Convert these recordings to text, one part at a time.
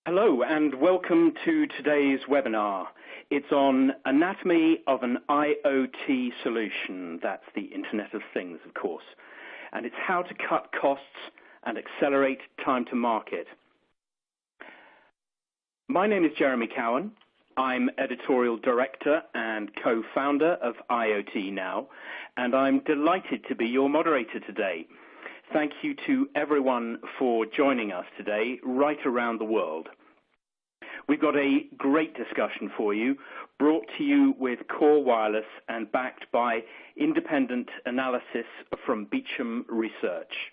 Hello and welcome to today's webinar. It's on Anatomy of an IoT Solution. That's the Internet of Things, of course. And it's how to cut costs and accelerate time to market. My name is Jeremy Cowan. I'm editorial director and co-founder of IoT Now, and I'm delighted to be your moderator today. Thank you to everyone for joining us today right around the world. We've got a great discussion for you, brought to you with Core Wireless and backed by independent analysis from Beecham Research.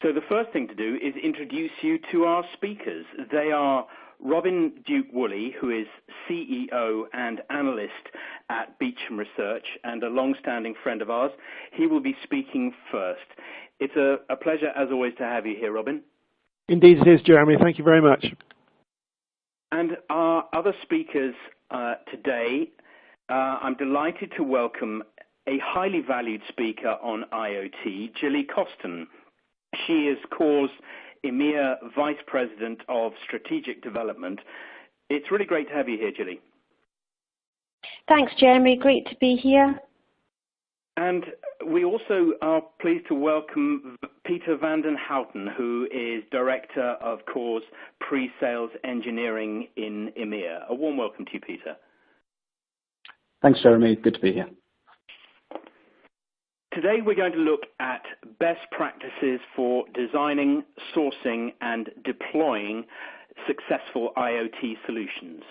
So the first thing to do is introduce you to our speakers. They are Robin Duke-Woolley, who is CEO and analyst at Beecham Research and a long-standing friend of ours. He will be speaking first. It's a pleasure, as always, to have you here, Robin. Indeed it is, Jeremy. Thank you very much. And our other speakers today, I'm delighted to welcome a highly valued speaker on IoT, Gilly Coston. She is Core's EMEA Vice President of Strategic Development. It's really great to have you here, Gilly. Thanks, Jeremy. Great to be here. And we also are pleased to welcome Peter van den Houten, who is Director of Core's Pre-Sales Engineering in EMEA. A warm welcome to you, Peter. Thanks, Jeremy. Good to be here. Today we're going to look at best practices for designing, sourcing, and deploying successful IoT solutions.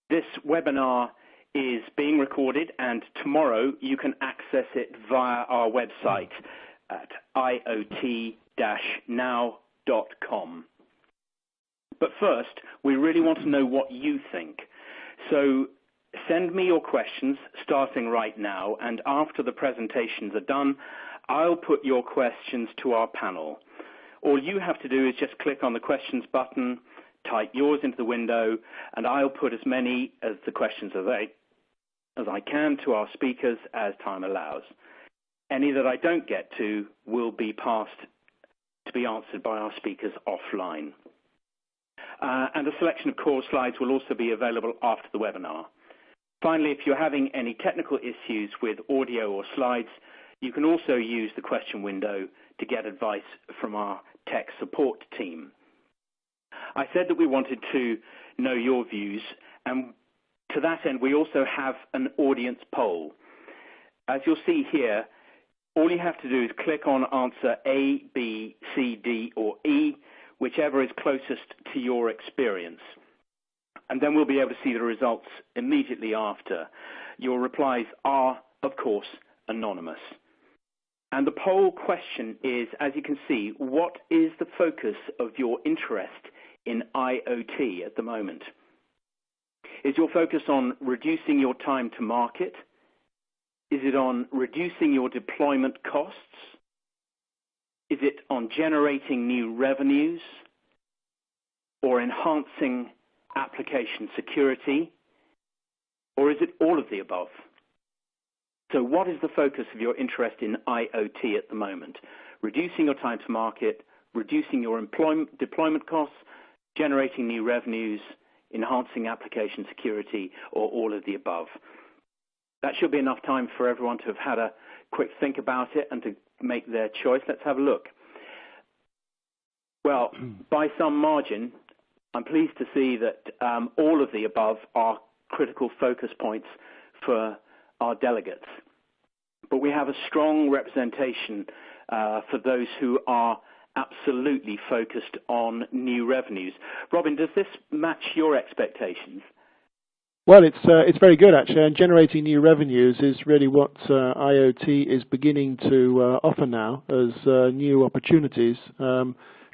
This webinar is being recorded, and tomorrow you can access it via our website at iot-now.com. But first, we really want to know what you think. So send me your questions starting right now, and after the presentations are done, I'll put your questions to our panel. All you have to do is just click on the questions button, type yours into the window, and I'll put as many as the questions as I can to our speakers as time allows. Any that I don't get to will be passed to be answered by our speakers offline. And a selection of core slides will also be available after the webinar. Finally, if you're having any technical issues with audio or slides, you can also use the question window to get advice from our tech support team. I said that we wanted to know your views, and to that end, we also have an audience poll. As you'll see here, all you have to do is click on answer A, B, C, D, or E, whichever is closest to your experience. And then we'll be able to see the results immediately after. Your replies are, of course, anonymous. And the poll question is, as you can see, what is the focus of your interest in IoT at the moment? Is your focus on reducing your time to market? Is it on reducing your deployment costs? Is it on generating new revenues or enhancing application security? Or is it all of the above? So what is the focus of your interest in IoT at the moment? Reducing your time to market, reducing your deployment costs, generating new revenues, enhancing application security, or all of the above? That should be enough time for everyone to have had a quick think about it and to make their choice. Let's have a look. Well, by some margin, I'm pleased to see that all of the above are critical focus points for our delegates. But we have a strong representation for those who are absolutely focused on new revenues. Robin, does this match your expectations? Well, it's very good, actually, and generating new revenues is really what IoT is beginning to offer now as new opportunities.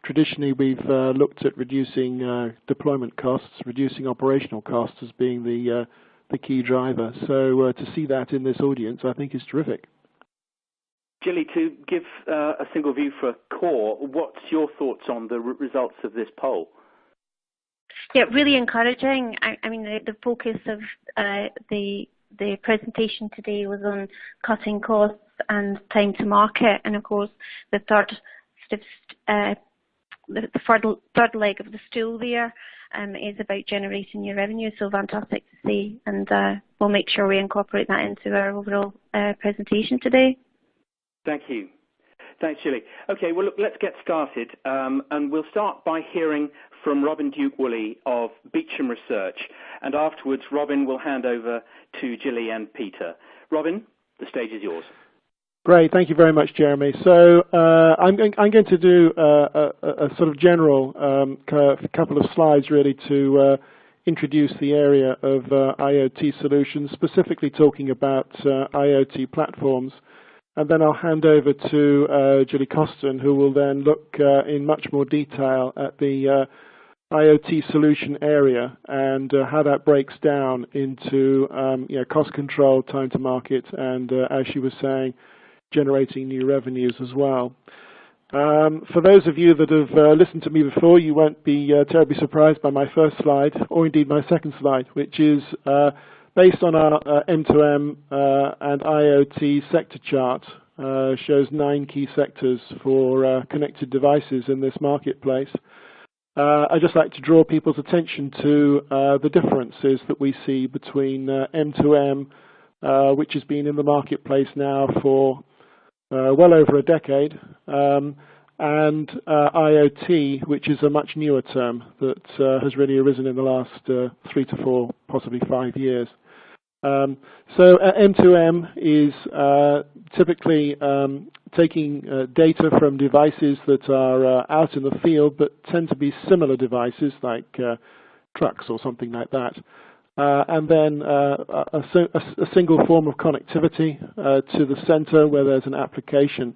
Traditionally, we've looked at reducing deployment costs, reducing operational costs as being the key driver. So to see that in this audience, I think is terrific. Gilly, to give a single view for Core, what's your thoughts on the results of this poll? Yeah, really encouraging. I mean, the focus of the presentation today was on cutting costs and time to market, and of course, the third the third leg of the stool there is about generating new revenue. So fantastic to see, and we'll make sure we incorporate that into our overall presentation today. Thank you. Thanks, Julie. Okay, well, look, let's get started, and we'll start by hearing from Robin Duke-Woolley of Beecham Research, and afterwards Robin will hand over to Julie and Peter. Robin, the stage is yours. Great, thank you very much, Jeremy. So I'm going to do a sort of general couple of slides really to introduce the area of IoT solutions, specifically talking about IoT platforms. And then I'll hand over to Julie Coston, who will then look in much more detail at the IoT solution area and how that breaks down into cost control, time to market, and as she was saying, generating new revenues as well. For those of you that have listened to me before, you won't be terribly surprised by my first slide, or indeed my second slide, which is based on our M2M and IoT sector chart. Shows 9 key sectors for connected devices in this marketplace. I'd just like to draw people's attention to the differences that we see between M2M, which has been in the marketplace now for well over a decade, and IoT, which is a much newer term that has really arisen in the last 3 to 4, possibly 5 years. So M2M is typically taking data from devices that are out in the field but tend to be similar devices like trucks or something like that. And then a single form of connectivity to the center where there's an application.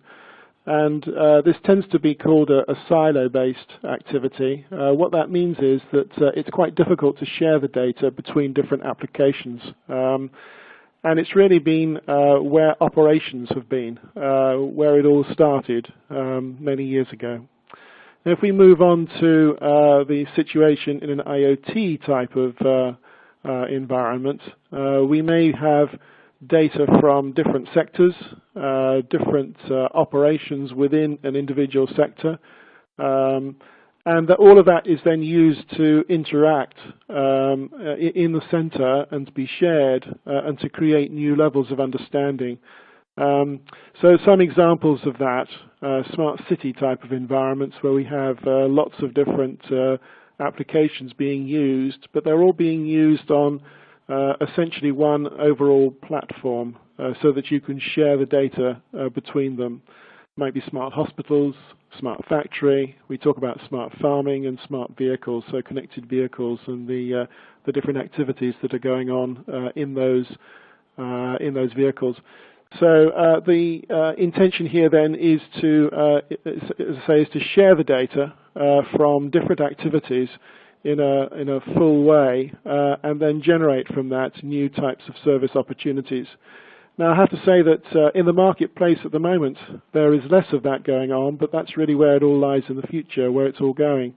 And this tends to be called a silo-based activity. What that means is that it's quite difficult to share the data between different applications. And it's really been where operations have been, where it all started many years ago. And if we move on to the situation in an IoT type of environment, we may have data from different sectors, different operations within an individual sector, and that all of that is then used to interact in the center and to be shared and to create new levels of understanding. So some examples of that, smart city type of environments where we have lots of different applications being used, but they're all being used on essentially one overall platform so that you can share the data between them. Might be smart hospitals, smart factory. We talk about smart farming and smart vehicles, so connected vehicles and the different activities that are going on in those vehicles. So the intention here then is to, as I say, is to share the data from different activities in a full way, and then generate from that new types of service opportunities. Now, I have to say that in the marketplace at the moment, there is less of that going on, but that's really where it all lies in the future, where it's all going.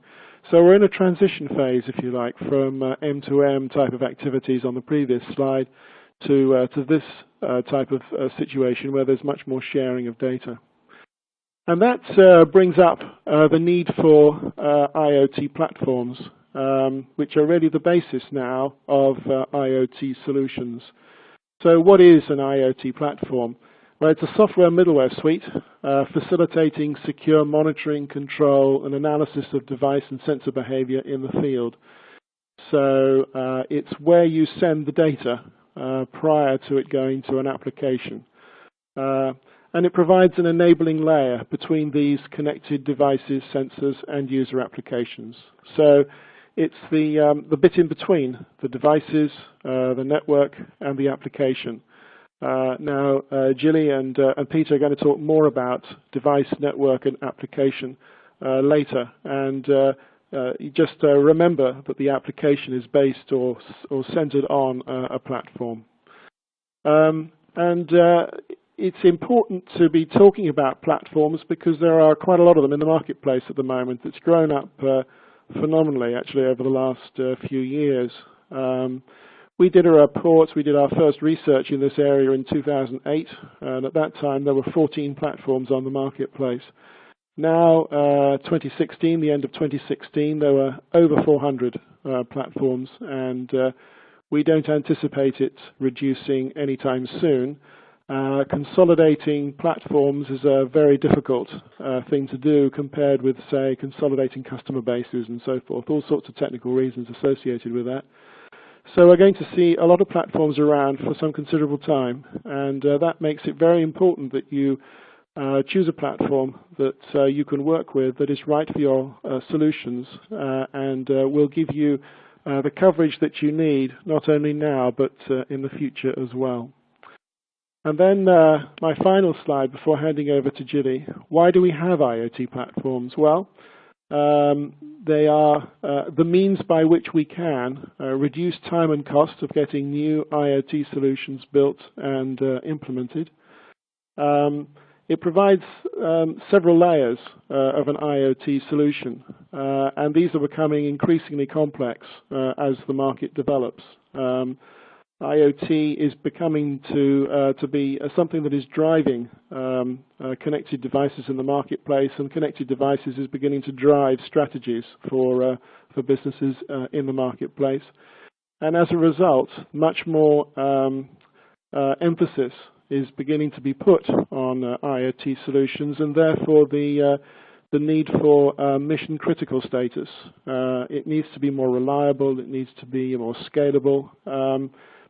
So we're in a transition phase, if you like, from M2M type of activities on the previous slide to this type of situation where there's much more sharing of data. And that brings up the need for IoT platforms, which are really the basis now of IoT solutions. So what is an IoT platform? Well, it's a software middleware suite facilitating secure monitoring, control, and analysis of device and sensor behavior in the field. So it's where you send the data prior to it going to an application. And it provides an enabling layer between these connected devices, sensors, and user applications. So it's the bit in between the devices, the network, and the application. Now, Gilly and Peter are going to talk more about device, network, and application later. And just remember that the application is based or centered on a platform. It's important to be talking about platforms because there are quite a lot of them in the marketplace at the moment. It's grown up phenomenally, actually, over the last few years. We did a report, we did our first research in this area in 2008, and at that time there were 14 platforms on the marketplace. Now, 2016, the end of 2016, there were over 400 platforms, and we don't anticipate it reducing anytime soon. Consolidating platforms is a very difficult thing to do compared with, say, consolidating customer bases and so forth, all sorts of technical reasons associated with that. So we're going to see a lot of platforms around for some considerable time, and that makes it very important that you choose a platform that you can work with that is right for your solutions and will give you the coverage that you need, not only now but in the future as well. And then my final slide before handing over to Gilly. Why do we have IoT platforms? Well, they are the means by which we can reduce time and cost of getting new IoT solutions built and implemented. It provides several layers of an IoT solution, and these are becoming increasingly complex as the market develops. IoT is becoming to be something that is driving connected devices in the marketplace, and connected devices is beginning to drive strategies for businesses in the marketplace. And as a result, much more emphasis is beginning to be put on IoT solutions, and therefore the need for mission-critical status. It needs to be more reliable, it needs to be more scalable,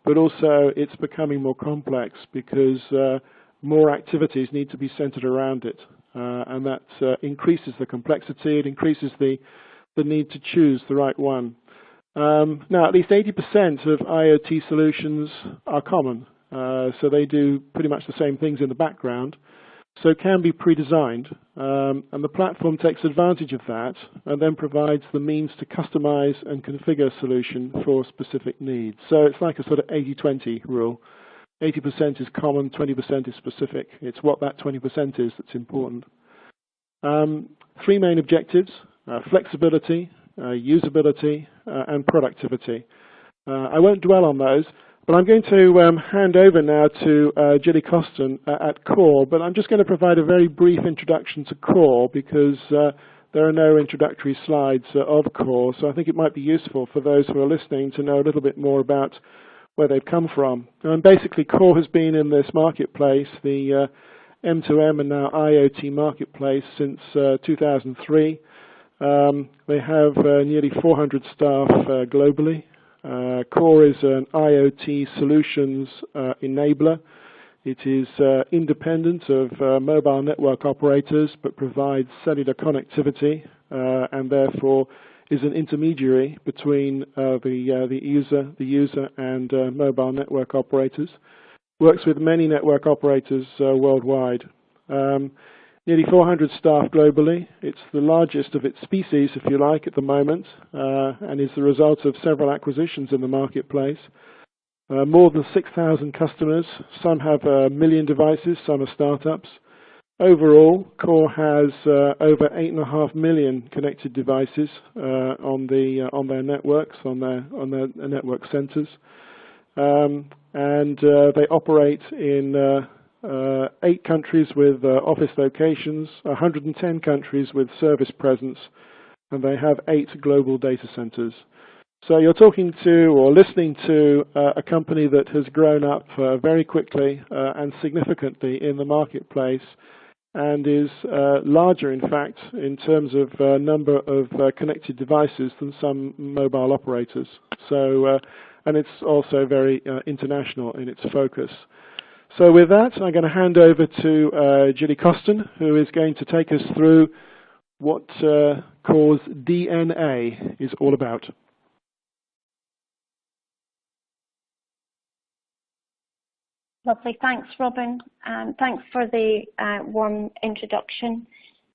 but also it's becoming more complex because more activities need to be centered around it, and that increases the complexity, it increases the need to choose the right one. Now, at least 80% of IoT solutions are common. So they do pretty much the same things in the background, so it can be pre-designed, and the platform takes advantage of that and then provides the means to customize and configure a solution for specific needs. So it's like a sort of 80-20 rule. 80% is common, 20% is specific. It's what that 20% is that's important. Three main objectives: flexibility, usability, and productivity. I won't dwell on those, but I'm going to hand over now to Gilly Costin at Core, but I'm just going to provide a very brief introduction to Core because there are no introductory slides of Core, so I think it might be useful for those who are listening to know a little bit more about where they've come from. And basically, Core has been in this marketplace, the M2M and now IoT marketplace, since 2003. They have nearly 400 staff globally. Core is an IoT solutions enabler. It is independent of mobile network operators, but provides cellular connectivity, and therefore is an intermediary between the user and mobile network operators. Works with many network operators worldwide. Nearly 400 staff globally. It's the largest of its species, if you like, at the moment, and is the result of several acquisitions in the marketplace. More than 6,000 customers. Some have 1 million devices, some are startups. Overall, Core has over 8.5 million connected devices on their networks, on their network centers, and they operate in 8 countries with office locations, 110 countries with service presence, and they have 8 global data centers. So you're talking to or listening to a company that has grown up very quickly and significantly in the marketplace, and is larger, in fact, in terms of number of connected devices than some mobile operators. So, and it's also very international in its focus. So with that, I'm going to hand over to Gilly Costin, who is going to take us through what Core's DNA is all about. Lovely. Thanks, Robin. Thanks for the warm introduction.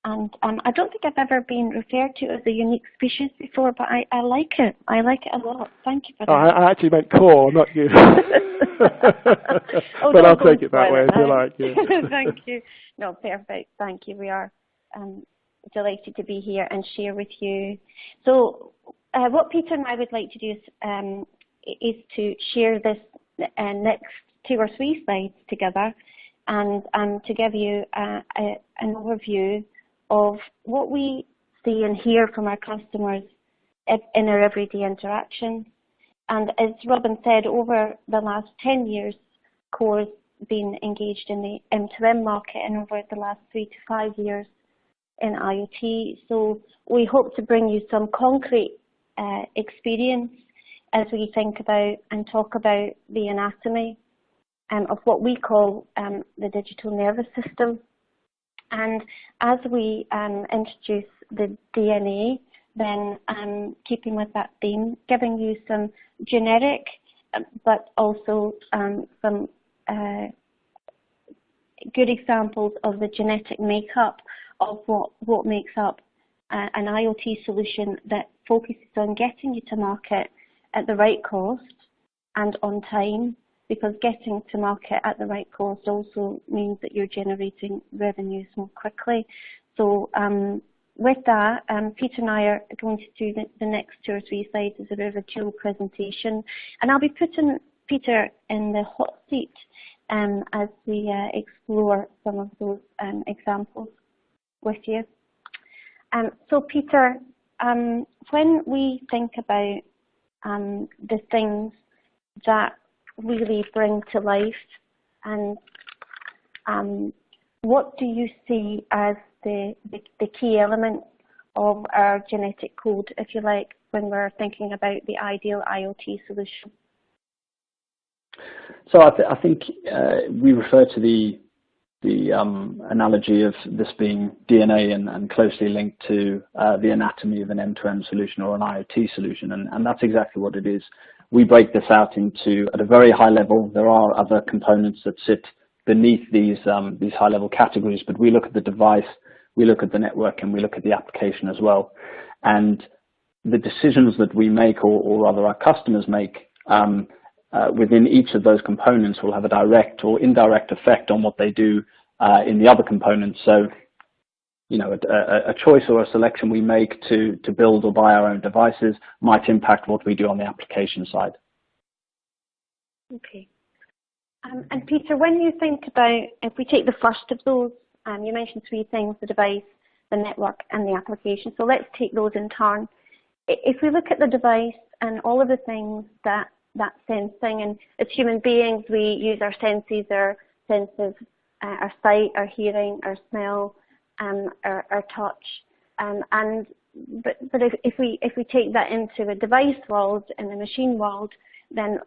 And I don't think I've ever been referred to as a unique species before, but I like it. I like it a lot. Thank you for that. I actually meant Core, not you. But I'll take it that way if you like. Yeah. Thank you. No, perfect. Thank you. We are delighted to be here and share with you. So what Peter and I would like to do is to share this next 2 or 3 slides together and to give you an overview of what we see and hear from our customers in our everyday interactions. And as Robin said, over the last 10 years, Core's been engaged in the M2M market, and over the last 3 to 5 years in IoT. So we hope to bring you some concrete experience as we think about and talk about the anatomy of what we call the digital nervous system. And as we introduce the DNA, then keeping with that theme, giving you some generic but also some good examples of the genetic makeup of what makes up an IoT solution that focuses on getting you to market at the right cost and on time, because getting to market at the right cost also means that you're generating revenues more quickly. So with that, Peter and I are going to do the next 2 or 3 slides as a bit of a dual presentation, and I'll be putting Peter in the hot seat as we explore some of those examples with you. So Peter, when we think about the things that really bring to life, and what do you see as the key elements of our genetic code, if you like, when we're thinking about the ideal IoT solution? So I think we refer to the analogy of this being DNA and closely linked to the anatomy of an M2M solution or an IoT solution, and that's exactly what it is. We break this out into, at a very high level, there are other components that sit beneath these high-level categories, but we look at the device, we look at the network, and we look at the application as well. And the decisions that we make, or rather our customers make, within each of those components will have a direct or indirect effect on what they do in the other components. So, you know, a choice or a selection we make to build or buy our own devices might impact what we do on the application side. Okay. And Peter, when you think about, if we take the first of those, you mentioned 3 things: the device, the network, and the application. So let's take those in turn. If we look at the device and all of the things that sensing, and as human beings, we use our senses, our sight, our hearing, our smell, our touch, but if we take that into the device world and the machine world, then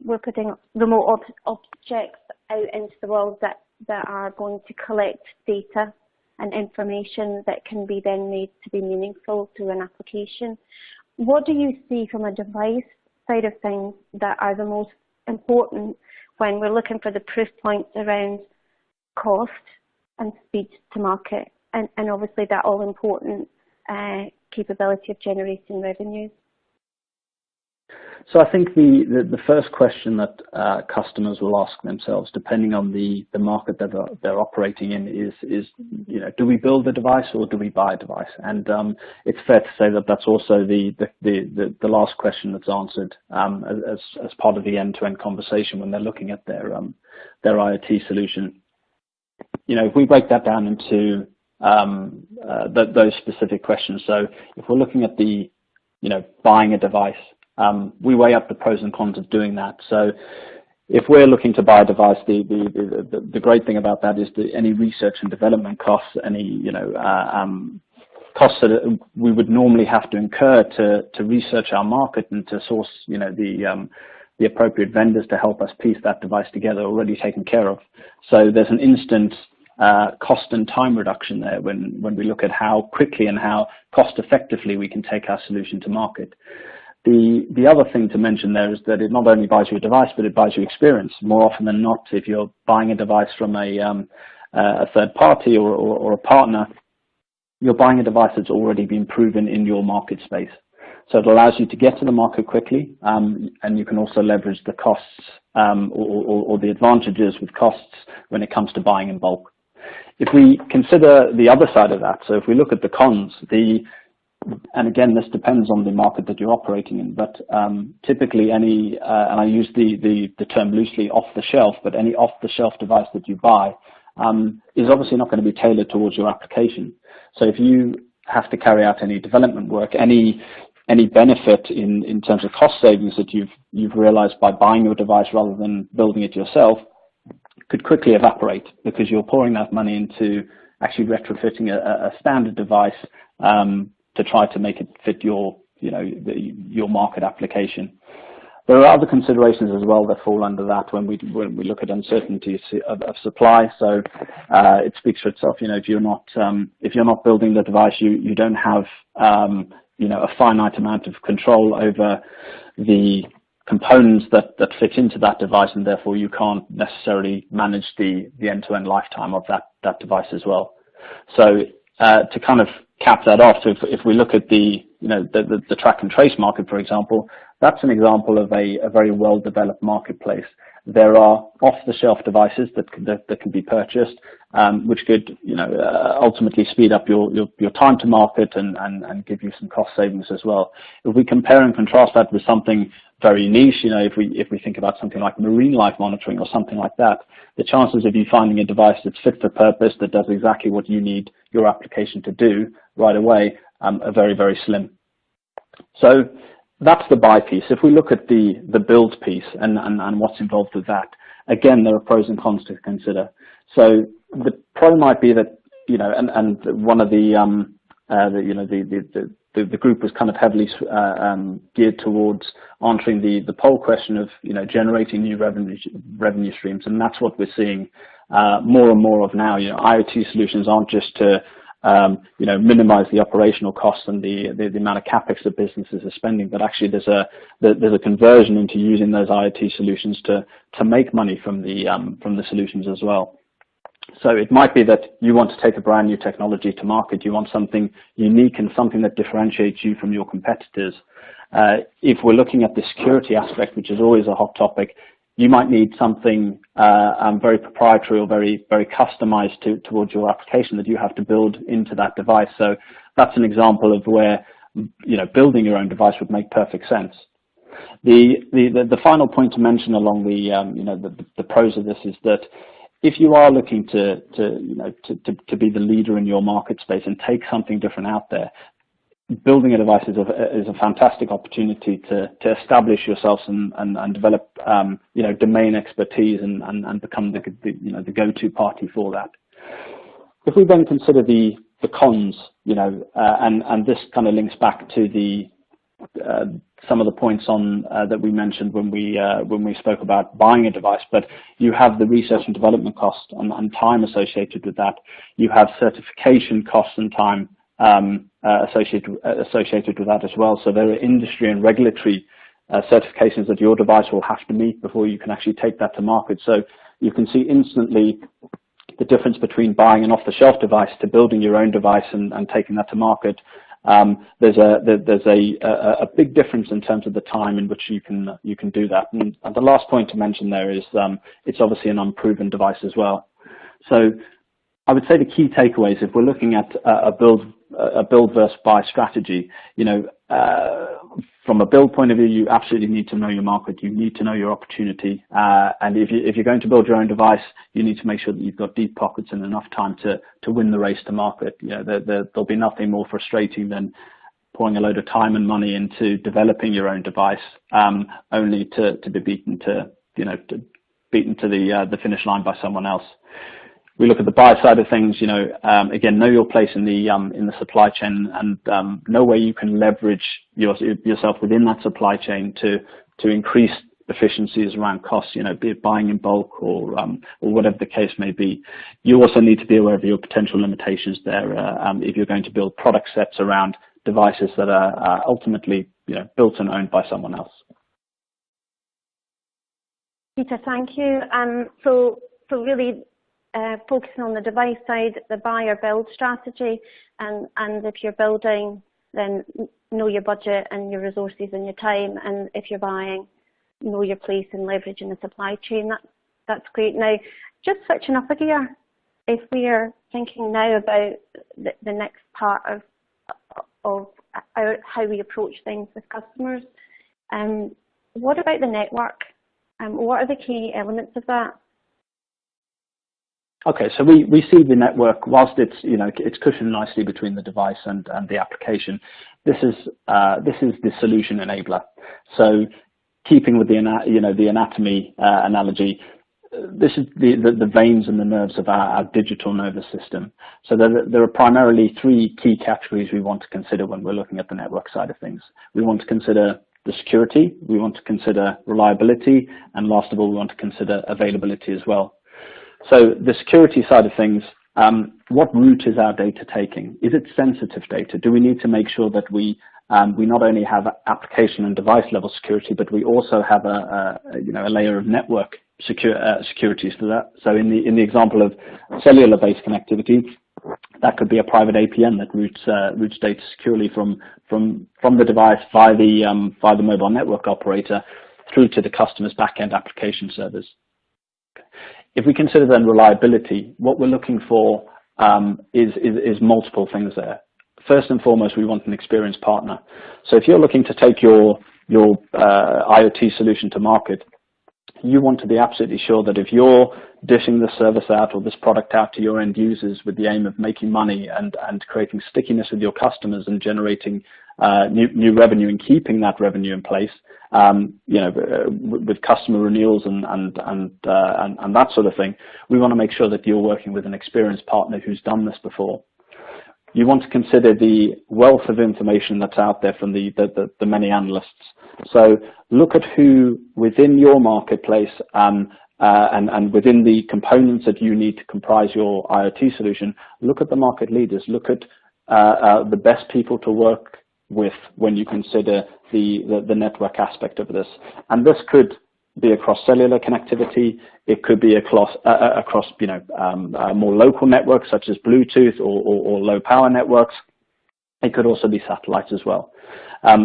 we're putting remote objects out into the world that are going to collect data and information that can be then made to be meaningful through an application. What do you see from a device side of things that are the most important when we're looking for the proof points around cost and speed to market, and obviously that all important capability of generating revenues? So I think the first question that customers will ask themselves, depending on the market that they're operating in, is you know, do we build a device or do we buy a device? And it's fair to say that that's also the last question that's answered as part of the end-to-end conversation when they're looking at their IoT solution. You know, if we break that down into those specific questions, so if we're looking at buying a device, we weigh up the pros and cons of doing that. So if we're looking to buy a device, the great thing about that is that any research and development costs, any costs that we would normally have to incur to research our market and to source the appropriate vendors to help us piece that device together, already taken care of. So there's an instant cost and time reduction there when we look at how quickly and how cost effectively we can take our solution to market. The other thing to mention there is that it not only buys you a device, but it buys you experience. More often than not, if you're buying a device from a third party or a partner, you're buying a device that's already been proven in your market space. So it allows you to get to the market quickly, and you can also leverage the costs or the advantages with costs when it comes to buying in bulk. If we consider the other side of that, so if we look at the cons, and again, this depends on the market that you're operating in, but typically any, and I use the term loosely, off-the-shelf, but any off-the-shelf device that you buy is obviously not going to be tailored towards your application. So if you have to carry out any development work, any benefit in terms of cost savings that you've realized by buying your device rather than building it yourself could quickly evaporate, because you're pouring that money into actually retrofitting a standard device to try to make it fit your market application. There are other considerations as well that fall under that when we look at uncertainties of supply. So it speaks for itself. If you're not building the device, you don't have a finite amount of control over the components that fit into that device, and therefore you can't necessarily manage the end-to-end lifetime of that device as well. So to kind of cap that off, so if we look at the track and trace market, for example, that's an example of a very well-developed marketplace. There are off-the-shelf devices that can be purchased, which could ultimately speed up your time to market and give you some cost savings as well. If we compare and contrast that with something very niche, if we think about something like marine life monitoring or something like that, the chances of you finding a device that's fit for purpose, that does exactly what you need your application to do right away, are very, very slim. So that's the buy piece. If we look at the build piece and what's involved with that, again, there are pros and cons to consider. So the pro might be that, and one of the group was kind of heavily geared towards answering the poll question of, generating new revenue streams, and that's what we're seeing more and more of now. IoT solutions aren't just to minimize the operational costs and the amount of capex that businesses are spending, but actually there's a conversion into using those IoT solutions to make money from the solutions as well. So it might be that you want to take a brand new technology to market. You want something unique and something that differentiates you from your competitors. If we're looking at the security aspect, which is always a hot topic, you might need something very proprietary or very, very customized towards your application that you have to build into that device. So that's an example of where building your own device would make perfect sense. The final point to mention along the pros of this is that if you are looking to be the leader in your market space and take something different out there, building a device is a fantastic opportunity to establish yourselves and develop domain expertise and become the go-to party for that. If we then consider the cons, and this kind of links back to some of the points that we mentioned when we spoke about buying a device, but you have the research and development cost and time associated with that. You have certification costs and time associated with that as well. So there are industry and regulatory certifications that your device will have to meet before you can actually take that to market. So you can see instantly the difference between buying an off-the-shelf device to building your own device and taking that to market. There's a big difference in terms of the time in which you can do that. And the last point to mention there is it's obviously an unproven device as well. So I would say the key takeaways, if we're looking at a build versus buy strategy, from a build point of view, you absolutely need to know your market. You need to know your opportunity. And if you're going to build your own device, you need to make sure that you've got deep pockets and enough time to win the race to market. There'll be nothing more frustrating than pouring a load of time and money into developing your own device, only to be beaten to the finish line by someone else. We look at the buy side of things, again, know your place in the supply chain and know where you can leverage yourself within that supply chain to increase efficiencies around costs, be it buying in bulk or whatever the case may be. You also need to be aware of your potential limitations there if you're going to build product sets around devices that are ultimately built and owned by someone else. Peter, thank you. So really focusing on the device side, the buy or build strategy, and if you're building, then know your budget and your resources and your time, and if you're buying, know your place and leverage in the supply chain. That's great. Now, just switching up a gear, if we are thinking now about the next part of how we approach things with customers, what about the network? What are the key elements of that? Okay, so we see the network, whilst it's, you know, it's cushioned nicely between the device and the application. This is the solution enabler. So keeping with the anatomy analogy, this is the veins and the nerves of our digital nervous system. So there are primarily three key categories we want to consider when we're looking at the network side of things. We want to consider the security, we want to consider reliability, and last of all, we want to consider availability as well. So the security side of things, what route is our data taking? Is it sensitive data? Do we need to make sure that we not only have application and device level security, but we also have a layer of network securities to that? So in the example of cellular-based connectivity, that could be a private APN that routes data securely from the device via the mobile network operator through to the customer's back-end application servers. If we consider then reliability, what we're looking for is multiple things there. First and foremost, we want an experienced partner. So if you're looking to take your IoT solution to market, you want to be absolutely sure that if you're dishing this service out or this product out to your end users with the aim of making money and creating stickiness with your customers and generating new revenue and keeping that revenue in place, with customer renewals and that sort of thing, we want to make sure that you're working with an experienced partner who's done this before. You want to consider the wealth of information that's out there from the many analysts. So look at who within your marketplace and within the components that you need to comprise your IoT solution, look at the market leaders, look at the best people to work with when you consider the network aspect of this. And this could be across cellular connectivity, it could be across more local networks such as Bluetooth or low power networks. It could also be satellites as well.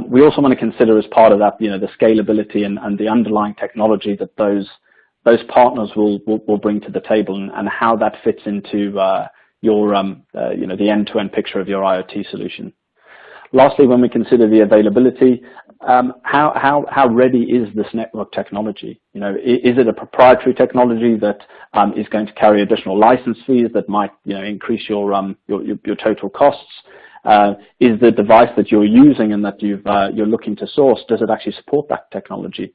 We also want to consider as part of that, the scalability and the underlying technology that those partners will bring to the table and how that fits into the end-to-end picture of your IoT solution. Lastly, when we consider the availability, how ready is this network technology? Is it a proprietary technology that is going to carry additional license fees that might increase your total costs? Is the device that you're using and that you're looking to source, does it actually support that technology?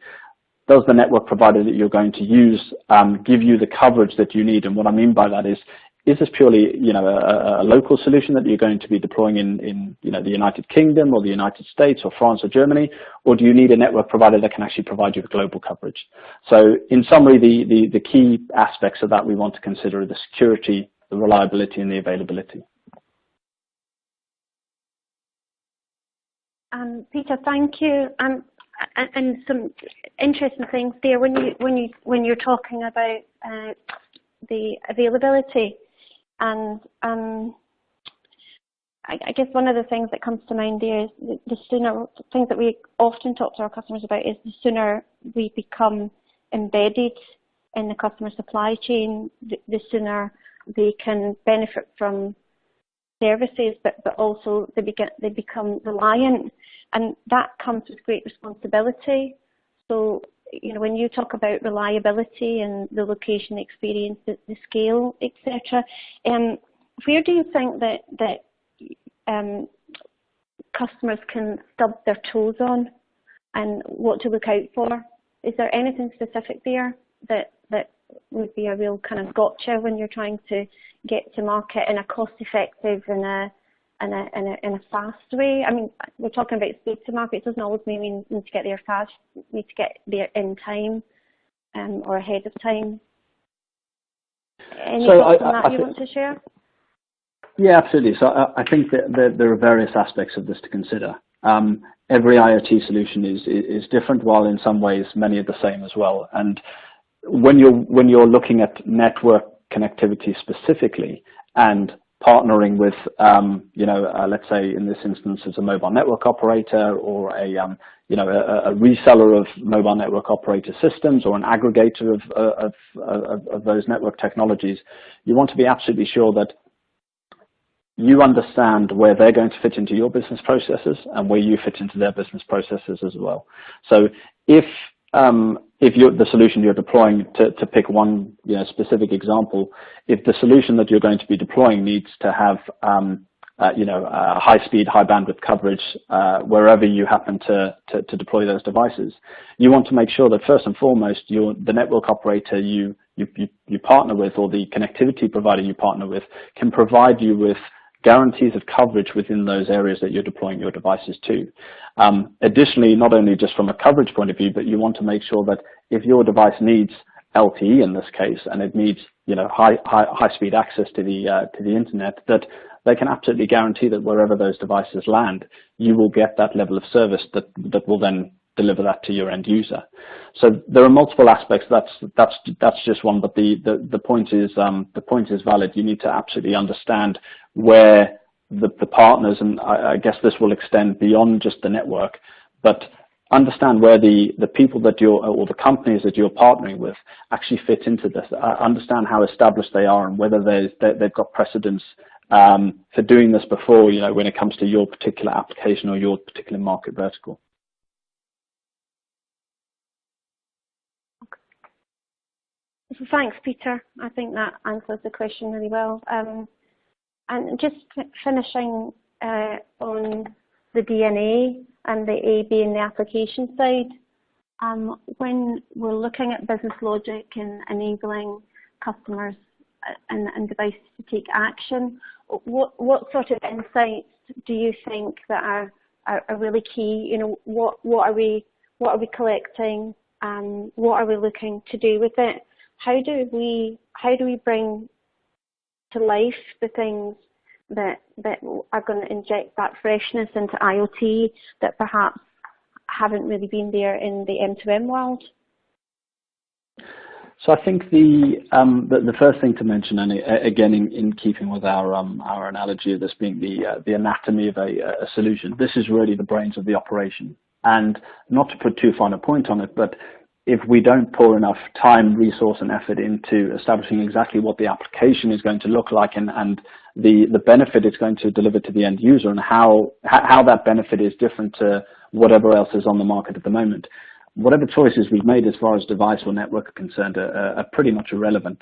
Does the network provider that you're going to use give you the coverage that you need? And what I mean by that is this purely a local solution that you're going to be deploying in the United Kingdom or the United States or France or Germany, or do you need a network provider that can actually provide you with global coverage? So in summary, the key aspects of that we want to consider are the security, the reliability, and the availability. Peter, thank you. And some interesting things there when you're talking about the availability. And I guess one of the things that comes to mind there is the sooner, things that we often talk to our customers about is the sooner we become embedded in the customer supply chain, the sooner they can benefit from services, but also they become reliant, and that comes with great responsibility. So when you talk about reliability and the location experience, the scale, etc., where do you think that customers can stub their toes on, and what to look out for? Is there anything specific there that would be a real kind of gotcha when you're trying to get to market in a cost-effective and in a fast way? I mean, we're talking about speed to market. It doesn't always mean we need to get there fast. We need to get there in time or ahead of time. Any thoughts on that you want to share? Yeah, absolutely. So I think that there are various aspects of this to consider. Every IoT solution is different, while in some ways many are the same as well. And when you're looking at network connectivity specifically and partnering with, let's say in this instance as a mobile network operator or a reseller of mobile network operator systems or an aggregator of those network technologies, you want to be absolutely sure that you understand where they're going to fit into your business processes and where you fit into their business processes as well. So if if the solution you're deploying, to pick one specific example, if the solution that you're going to be deploying needs to have high speed, high bandwidth coverage wherever you happen to deploy those devices, you want to make sure that first and foremost the network operator you partner with, or the connectivity provider you partner with, can provide you with guarantees of coverage within those areas that you're deploying your devices to. Additionally, not only just from a coverage point of view, but you want to make sure that if your device needs LTE in this case, and it needs high speed access to the internet, that they can absolutely guarantee that wherever those devices land, you will get that level of service that will then deliver that to your end user. So there are multiple aspects. That's just one, but the point is valid. You need to absolutely understand where the partners, and I guess this will extend beyond just the network, but understand where the people that or the companies that you're partnering with actually fit into this. Understand how established they are and whether they've got precedence for doing this before, when it comes to your particular application or your particular market vertical. Thanks, Peter. I think that answers the question really well. And just finishing on the DNA and the A being the application side, when we're looking at business logic and enabling customers and devices to take action, what sort of insights do you think that are really key? What are we collecting? What are we looking to do with it? How do we bring to life the things that are going to inject that freshness into IoT that perhaps haven't really been there in the M2M world? So I think the first thing to mention, and again in keeping with our analogy of this being the anatomy of a solution, this is really the brains of the operation. And not to put too fine a point on it, but if we don't pour enough time, resource, and effort into establishing exactly what the application is going to look like and the benefit it's going to deliver to the end user, and how that benefit is different to whatever else is on the market at the moment, whatever choices we've made as far as device or network are concerned are pretty much irrelevant.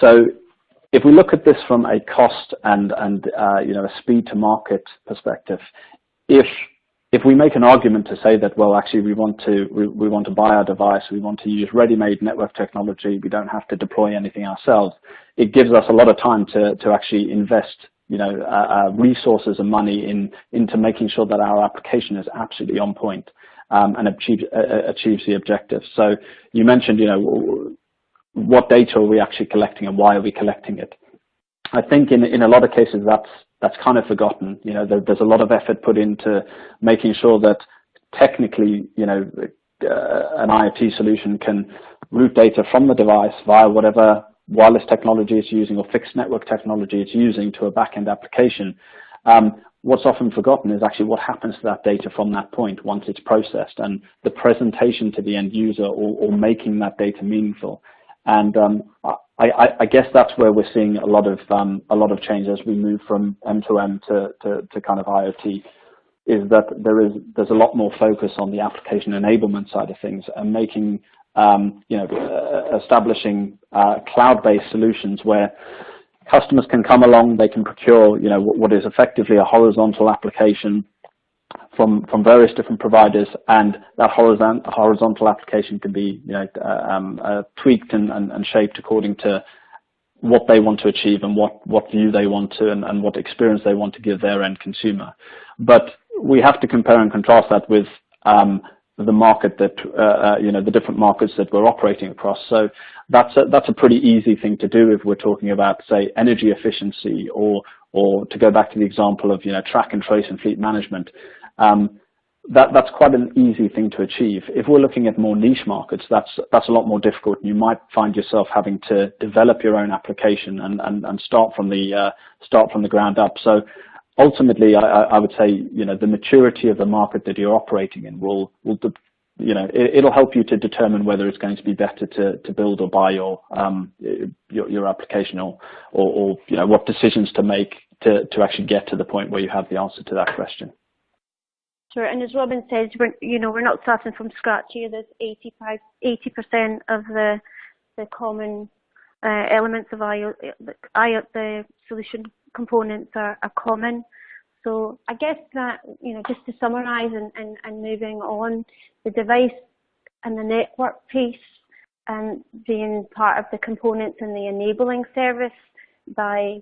So if we look at this from a cost and a speed to market perspective, if we make an argument to say that, well, actually we want to buy our device, we want to use ready-made network technology, we don't have to deploy anything ourselves, it gives us a lot of time to actually invest resources and money into making sure that our application is absolutely on point and achieves the objective. So you mentioned, what data are we actually collecting and why are we collecting it? I think in a lot of cases that's kind of forgotten. There's a lot of effort put into making sure that technically, an IoT solution can route data from the device via whatever wireless technology it's using or fixed network technology it's using to a back-end application. What's often forgotten is actually what happens to that data from that point once it's processed, and the presentation to the end user or making that data meaningful. And I guess that's where we're seeing a lot of change as we move from M2M to kind of IoT, is that there's a lot more focus on the application enablement side of things and making establishing cloud-based solutions where customers can come along, they can procure what is effectively a horizontal application from various different providers, and that horizontal application can be tweaked and shaped according to what they want to achieve and what view they want to and what experience they want to give their end consumer. But we have to compare and contrast that with the market that the different markets that we're operating across. So that's a pretty easy thing to do if we're talking about, say, energy efficiency, or to go back to the example of track and trace and fleet management. That's quite an easy thing to achieve. If we're looking at more niche markets, that's a lot more difficult. You might find yourself having to develop your own application and start from the ground up. So ultimately, I would say the maturity of the market that you're operating in it'll help you to determine whether it's going to be better to build or buy your application or what decisions to make to actually get to the point where you have the answer to that question. Sure, and as Robin says, we're not starting from scratch here. There's 80% of the common elements of the solution components are common. So I guess that, just to summarise and moving on, the device and the network piece and being part of the components and the enabling service by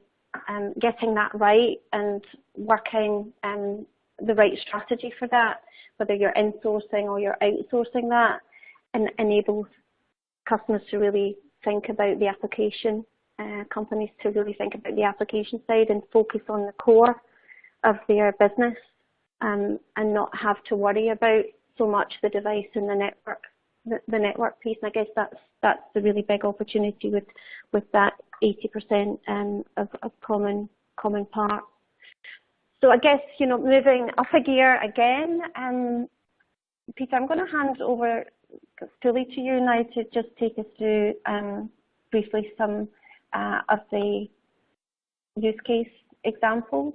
getting that right and working the right strategy for that, whether you're insourcing or you're outsourcing that, and enables customers to really think about the application, companies to really think about the application side and focus on the core of their business, and not have to worry about so much the device and the network piece. And I guess that's the really big opportunity with that 80% of common parts. So I guess, moving up a gear again, Peter, I'm going to hand over fully to you now to just take us through briefly some of the use case examples.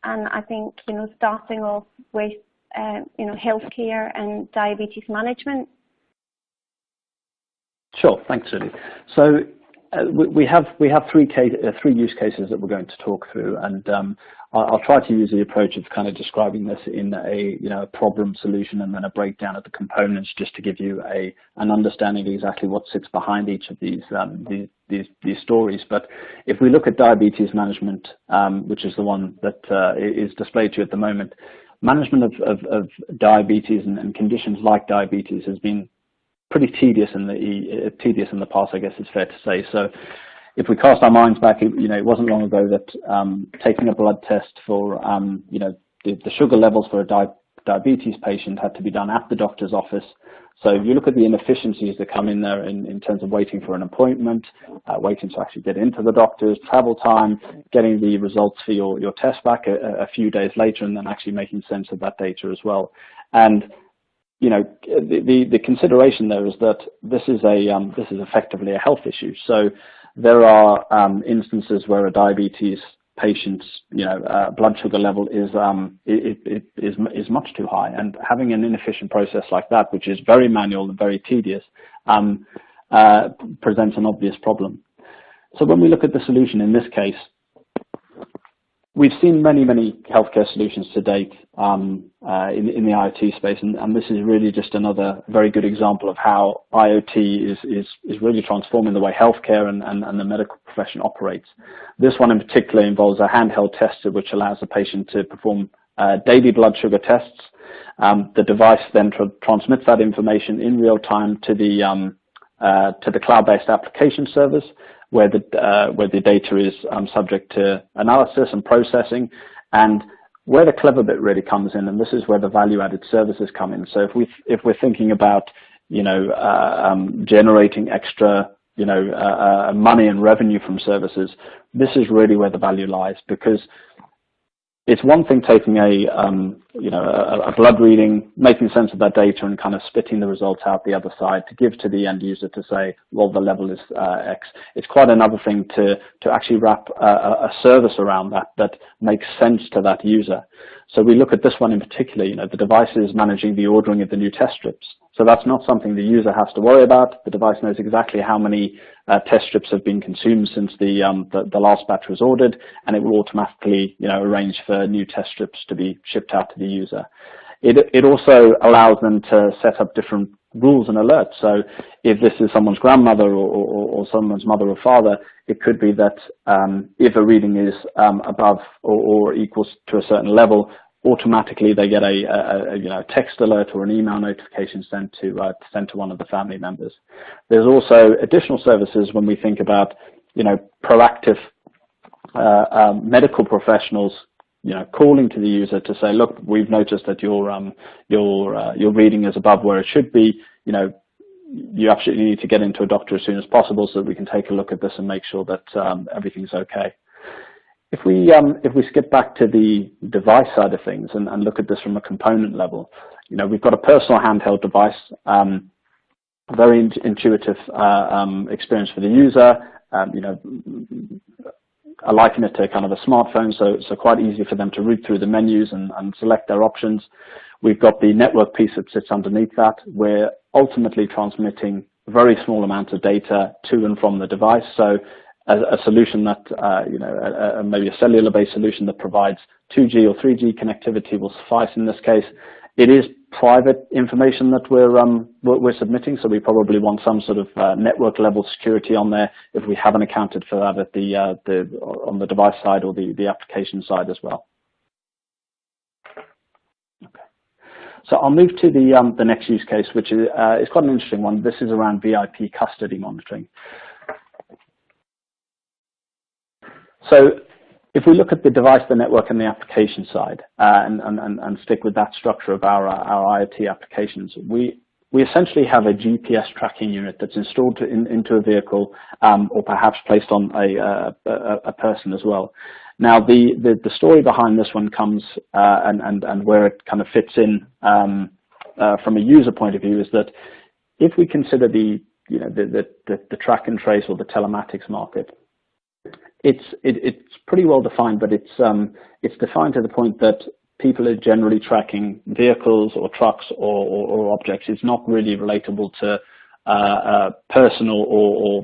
And I think, starting off with, healthcare and diabetes management. Sure, thanks, Julie. So we have three use cases that we're going to talk through, and I'll try to use the approach of kind of describing this in a problem solution and then a breakdown of the components, just to give you an understanding of exactly what sits behind each of these stories. But if we look at diabetes management, which is the one that is displayed to you at the moment, management of diabetes and conditions like diabetes has been pretty tedious in the past, I guess it's fair to say. So if we cast our minds back, it wasn't long ago that taking a blood test for the sugar levels for a diabetes patient had to be done at the doctor's office. So if you look at the inefficiencies that come in there in terms of waiting for an appointment, waiting to actually get into the doctor's, travel time, getting the results for your test back a few days later, and then actually making sense of that data as well. And the consideration there is that this is effectively a health issue. So there are instances where a diabetes patient's blood sugar level is much too high, and having an inefficient process like that, which is very manual and very tedious, presents an obvious problem. So when we look at the solution in this case, we've seen many healthcare solutions to date in the IoT space, and this is really just another very good example of how IoT is really transforming the way healthcare and the medical profession operates. This one in particular involves a handheld tester which allows the patient to perform daily blood sugar tests. The device then transmits that information in real time to the cloud-based application service, where the data is subject to analysis and processing, and where the clever bit really comes in, and this is where the value-added services come in. So if we're thinking about generating extra money and revenue from services, this is really where the value lies, because it's one thing taking a blood reading, making sense of that data, and kind of spitting the results out the other side to give to the end user to say, well, the level is X. It's quite another thing to actually wrap a service around that makes sense to that user. So we look at this one in particular. The device is managing the ordering of the new test strips. So that's not something the user has to worry about. The device knows exactly how many test strips have been consumed since the last batch was ordered, and it will automatically arrange for new test strips to be shipped out to the user. It also allows them to set up different rules and alerts. So if this is someone's grandmother or someone's mother or father, it could be that if a reading is above or equals to a certain level, automatically they get a text alert or an email notification sent to one of the family members. There's also additional services when we think about proactive medical professionals calling to the user to say, look, we've noticed that your reading is above where it should be. You absolutely need to get into a doctor as soon as possible so that we can take a look at this and make sure that everything's okay. If we skip back to the device side of things and look at this from a component level, we've got a personal handheld device, very intuitive experience for the user. I liken it to kind of a smartphone, so quite easy for them to read through the menus and select their options. We've got the network piece that sits underneath that. We're ultimately transmitting very small amounts of data to and from the device. So a solution that, maybe a cellular-based solution that provides 2G or 3G connectivity will suffice in this case. It is private information that we're submitting, so we probably want some sort of network-level security on there if we haven't accounted for that at on the device side or the application side as well. Okay. So I'll move to the next use case, which is quite an interesting one. This is around VIP custody monitoring. So if we look at the device, the network, and the application side, and stick with that structure of our IoT applications, we essentially have a GPS tracking unit that's installed into a vehicle, or perhaps placed on a person as well. Now, the story behind this one comes, and where it kind of fits in from a user point of view, is that if we consider the track and trace or the telematics market, it's pretty well defined, but it's defined to the point that people are generally tracking vehicles or trucks or objects. It's not really relatable to personal or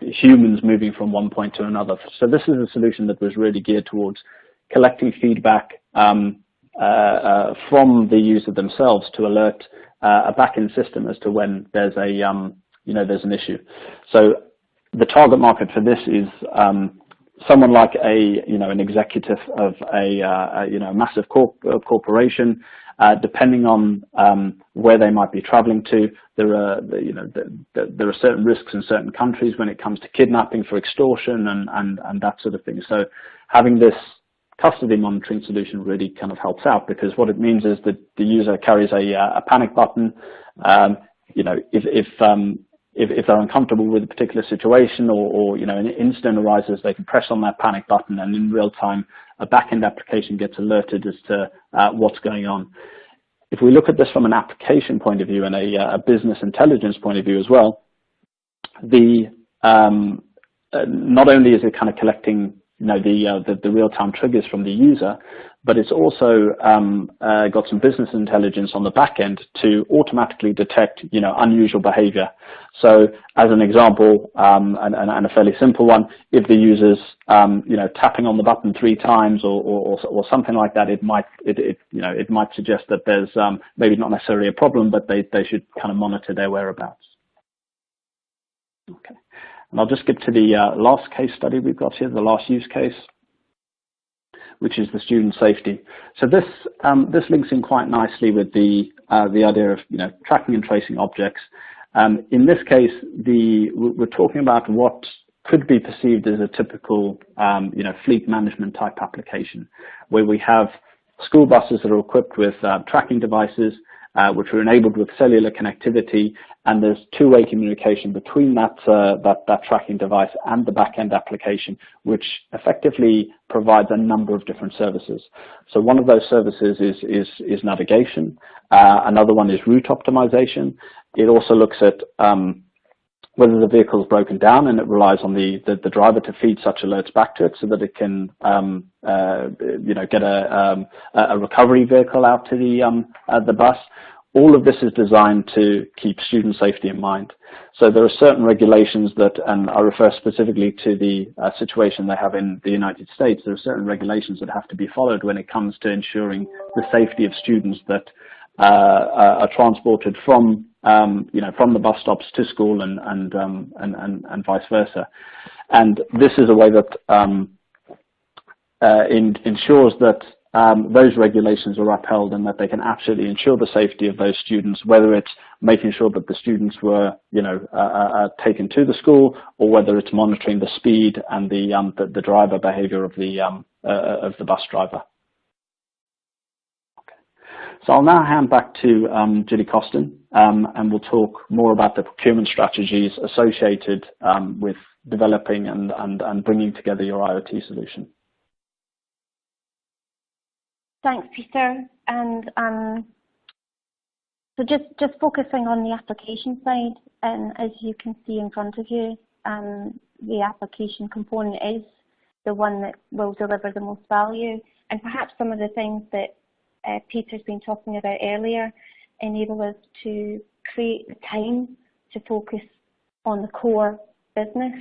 humans moving from one point to another. So this is a solution that was really geared towards collecting feedback from the user themselves to alert a back-end system as to when there's there's an issue. So the target market for this is someone like an executive of a massive corporation. Depending on where they might be traveling to, there are certain risks in certain countries when it comes to kidnapping for extortion and that sort of thing. So having this custody monitoring solution really kind of helps out, because what it means is that the user carries a panic button. If they're uncomfortable with a particular situation or an incident arises, they can press on that panic button, and in real time, a back-end application gets alerted as to what's going on. If we look at this from an application point of view and a business intelligence point of view as well, not only is it kind of collecting the real-time triggers from the user, but it's also got some business intelligence on the back end to automatically detect unusual behavior. So as an example, and a fairly simple one, if the user's tapping on the button 3 times or something like that, it might suggest that there's maybe not necessarily a problem, but they should kind of monitor their whereabouts. Okay. And I'll just skip to the last case study we've got here, the last use case, which is the student safety. So this links in quite nicely with the idea of tracking and tracing objects. In this case, we're talking about what could be perceived as a typical fleet management type application, where we have school buses that are equipped with tracking devices, which are enabled with cellular connectivity, and there's two-way communication between that tracking device and the back-end application, which effectively provides a number of different services. So one of those services is navigation. Another one is route optimization. It also looks at whether the vehicle is broken down, and it relies on the driver to feed such alerts back to it so that it can get a recovery vehicle out to the bus. All of this is designed to keep student safety in mind. So there are certain regulations that, and I refer specifically to the situation they have in the United States, there are certain regulations that have to be followed when it comes to ensuring the safety of students that are transported from the bus stops to school and vice versa. And this is a way that ensures that those regulations are upheld and that they can absolutely ensure the safety of those students, whether it's making sure that the students were taken to the school, or whether it's monitoring the speed and the driver behavior of the bus driver. So I'll now hand back to Julie Costin, and we'll talk more about the procurement strategies associated with developing and bringing together your IoT solution. Thanks, Peter. And so just focusing on the application side, and as you can see in front of you, the application component is the one that will deliver the most value. And perhaps some of the things that Peter's been talking about earlier, enable us to create the time to focus on the core business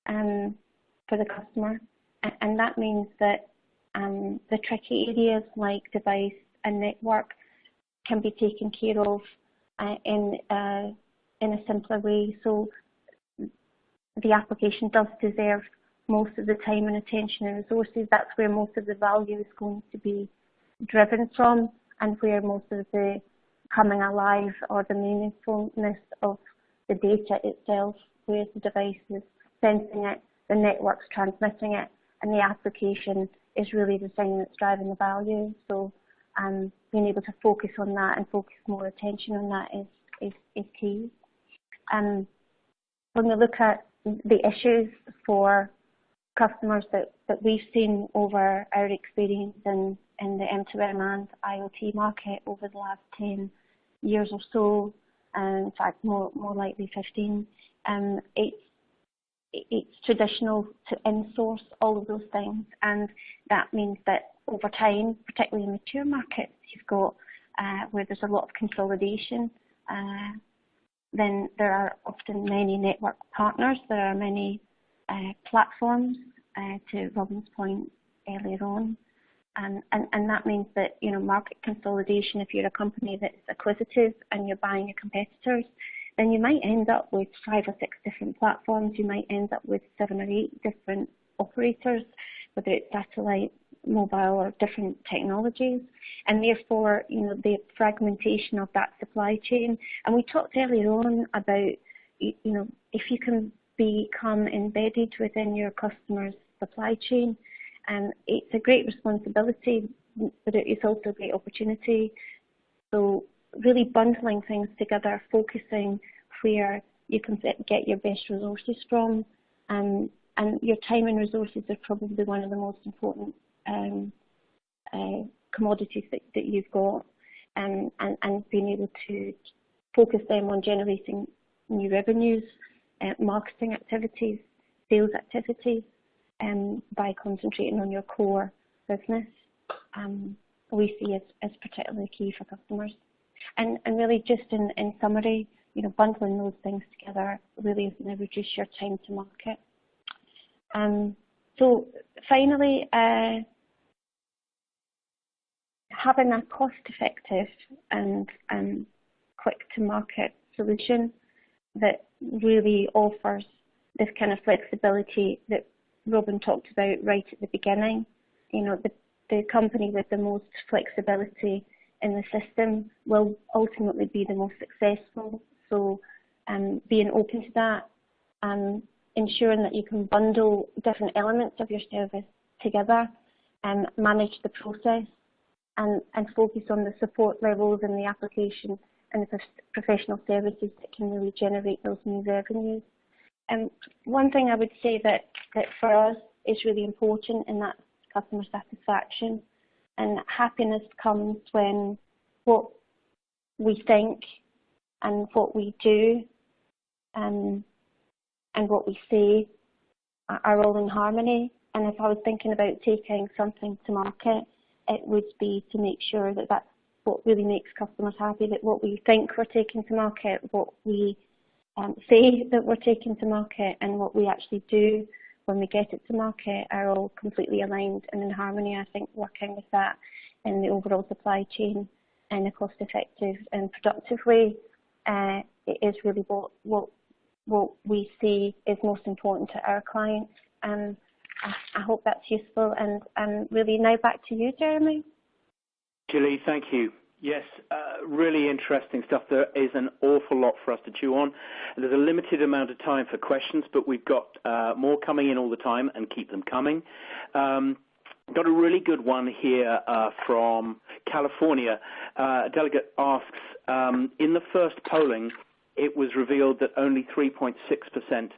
for the customer. And that means that the tricky areas like device and network can be taken care of in a simpler way. So the application does deserve most of the time and attention and resources. That's where most of the value is going to be driven from, and where most of the coming alive or the meaningfulness of the data itself, where the device is sensing it, the network's transmitting it, and the application is really the thing that's driving the value. So being able to focus on that and focus more attention on that is key. When we look at the issues for customers that we've seen over our experience in the M2M and IoT market over the last 10 years or so, in fact more likely 15, it's traditional to insource all of those things, and that means that over time, particularly in mature markets, you've got where there's a lot of consolidation, then there are often many network partners, there are many platforms, to Robin's point earlier on, and that means that, you know, market consolidation, if you're a company that's acquisitive and you're buying your competitors, then you might end up with 5 or 6 different platforms. You might end up with 7 or 8 different operators, whether it's satellite, mobile, or different technologies, and therefore, you know, the fragmentation of that supply chain. And we talked earlier on about, you know, if you can become embedded within your customer's supply chain, and it's a great responsibility, but it is also a great opportunity. So really bundling things together, focusing where you can get your best resources from, and your time and resources are probably one of the most important commodities that you've got, and being able to focus them on generating new revenues, marketing activities, sales activities, by concentrating on your core business, we see as particularly key for customers. And really, just in summary, you know, bundling those things together really is going to reduce your time to market. So finally, having a cost-effective and quick-to-market solution that really offers this kind of flexibility that Robin talked about right at the beginning. You know, the company with the most flexibility in the system will ultimately be the most successful. So being open to that, ensuring that you can bundle different elements of your service together and manage the process, and focus on the support levels in the application and the professional services that can really generate those new revenues. And one thing I would say that for us is really important, and that's customer satisfaction. And happiness comes when what we think and what we do and what we say are all in harmony. And if I was thinking about taking something to market, it would be to make sure that that's what really makes customers happy, that what we think we're taking to market, what we say that we're taking to market, and what we actually do when we get it to market are all completely aligned and in harmony. I think working with that in the overall supply chain in a cost-effective and productive way it is really what we see is most important to our clients. And I hope that's useful. And really now back to you, Jeremy. Julie, thank you. Yes, really interesting stuff. There is an awful lot for us to chew on. There's a limited amount of time for questions, but we've got more coming in all the time, and keep them coming. Got a really good one here from California. A delegate asks, in the first polling, it was revealed that only 3.6%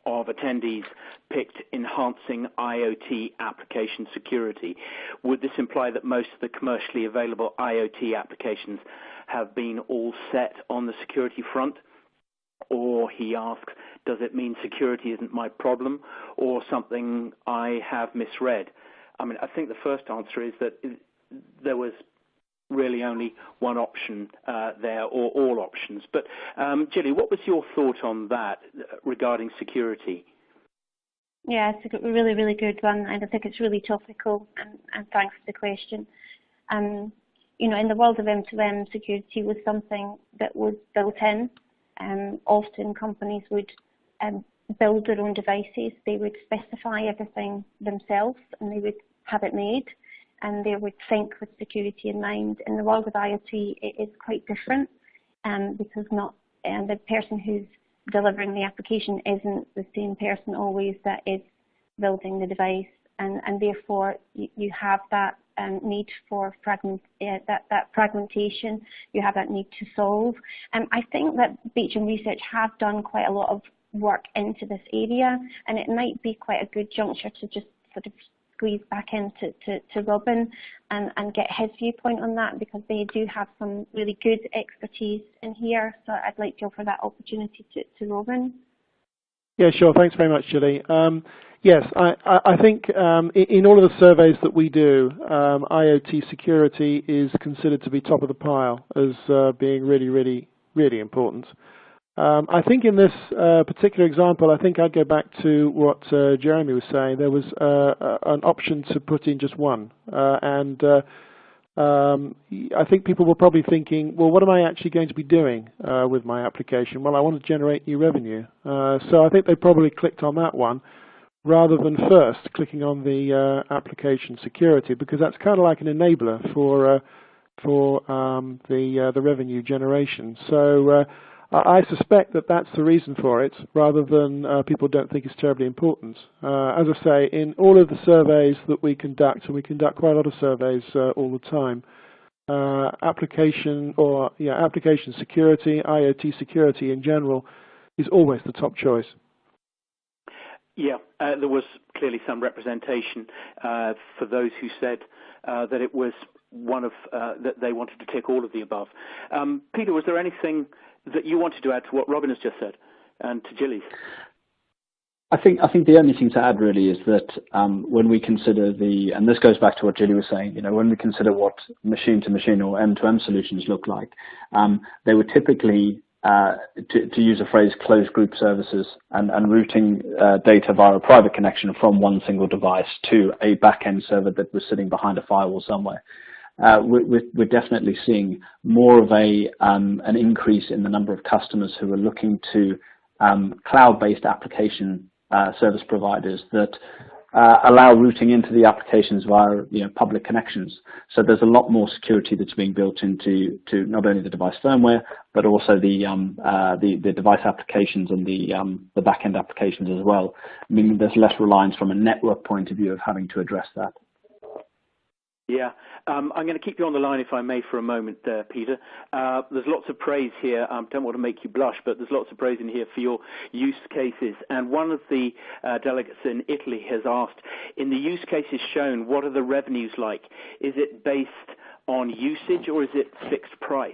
of attendees picked enhancing IoT application security. Would this imply that most of the commercially available IoT applications have been all set on the security front? Or, he asks, does it mean security isn't my problem, or something I have misread? I mean, I think the first answer is that there was really only one option there, or all options. But Gilly, what was your thought on that regarding security? Yeah, it's a really, really good one, and I think it's really topical, and thanks for the question. You know, in the world of M2M, security was something that was built in. Often companies would build their own devices. They would specify everything themselves, and they would have it made, and they would think with security in mind. In the world of IoT, it is quite different, because not the person who's delivering the application isn't the same person always that is building the device, and therefore you have that need for that fragmentation. You have that need to solve. I think that Beecham Research have done quite a lot of work into this area, and it might be quite a good juncture to just sort of squeeze back into Robin and get his viewpoint on that, because they do have some really good expertise in here. So I'd like to offer that opportunity to Robin. Yeah, sure. Thanks very much, Gilly. Yes, I think in all of the surveys that we do, IoT security is considered to be top of the pile as being really, really, really important. I think in this particular example, I think I'd go back to what Jeremy was saying. There was an option to put in just one. I think people were probably thinking, well, what am I actually going to be doing with my application? Well, I want to generate new revenue. So I think they probably clicked on that one rather than first clicking on the application security, because that's kind of like an enabler for the revenue generation. So I suspect that that's the reason for it, rather than people don't think it's terribly important. As I say, in all of the surveys that we conduct, and we conduct quite a lot of surveys all the time, application security, IoT security in general, is always the top choice. Yeah, there was clearly some representation for those who said that it was one of that they wanted to tick all of the above. Peter, was there anything that you wanted to add to what Robin has just said and to Gilly's? I think the only thing to add really is that when we consider and this goes back to what Gilly was saying, when we consider what machine-to-machine or M2M solutions look like, they were typically, to use a phrase, closed group services and routing data via a private connection from one single device to a back-end server that was sitting behind a firewall somewhere. We're definitely seeing more of an increase in the number of customers who are looking to cloud-based application service providers that allow routing into the applications via public connections. So there's a lot more security that's being built into not only the device firmware, but also the device applications and the back-end applications as well, meaning there's less reliance from a network point of view of having to address that. Yeah, I'm going to keep you on the line, if I may, for a moment there, Peter. There's lots of praise here. I don't want to make you blush, but there's lots of praise in here for your use cases. And one of the delegates in Italy has asked, in the use cases shown, what are the revenues like? Is it based on usage or is it fixed price?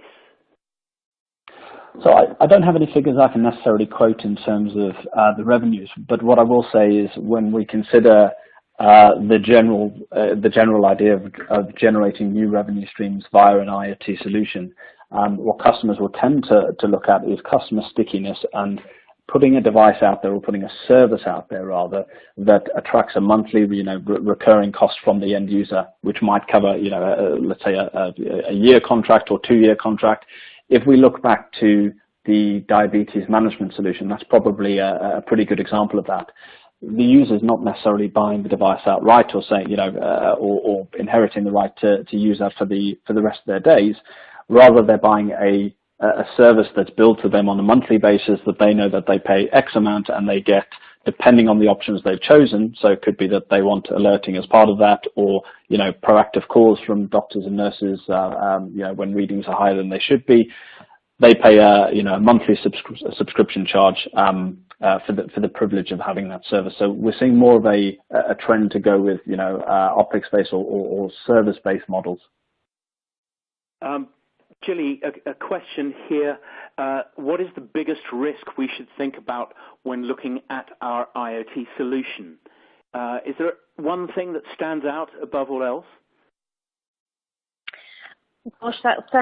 So I don't have any figures I can necessarily quote in terms of the revenues, but what I will say is when we consider the general idea of generating new revenue streams via an IoT solution, what customers will tend to look at is customer stickiness and putting a device out there, or putting a service out there rather, that attracts a monthly recurring cost from the end user, which might cover let's say a year contract or 2-year contract. If we look back to the diabetes management solution, that's probably a pretty good example of that. The user is not necessarily buying the device outright or saying, or inheriting the right to use that for the rest of their days. Rather, they're buying a service that's billed to them on a monthly basis that they know that they pay X amount and they get, depending on the options they've chosen. So it could be that they want alerting as part of that, or proactive calls from doctors and nurses when readings are higher than they should be. They pay a monthly subscription charge for the privilege of having that service. So we're seeing more of a trend to go with OpEx-based or service-based models. Gilly, a question here. What is the biggest risk we should think about when looking at our IoT solution? Is there one thing that stands out above all else? Gosh, that's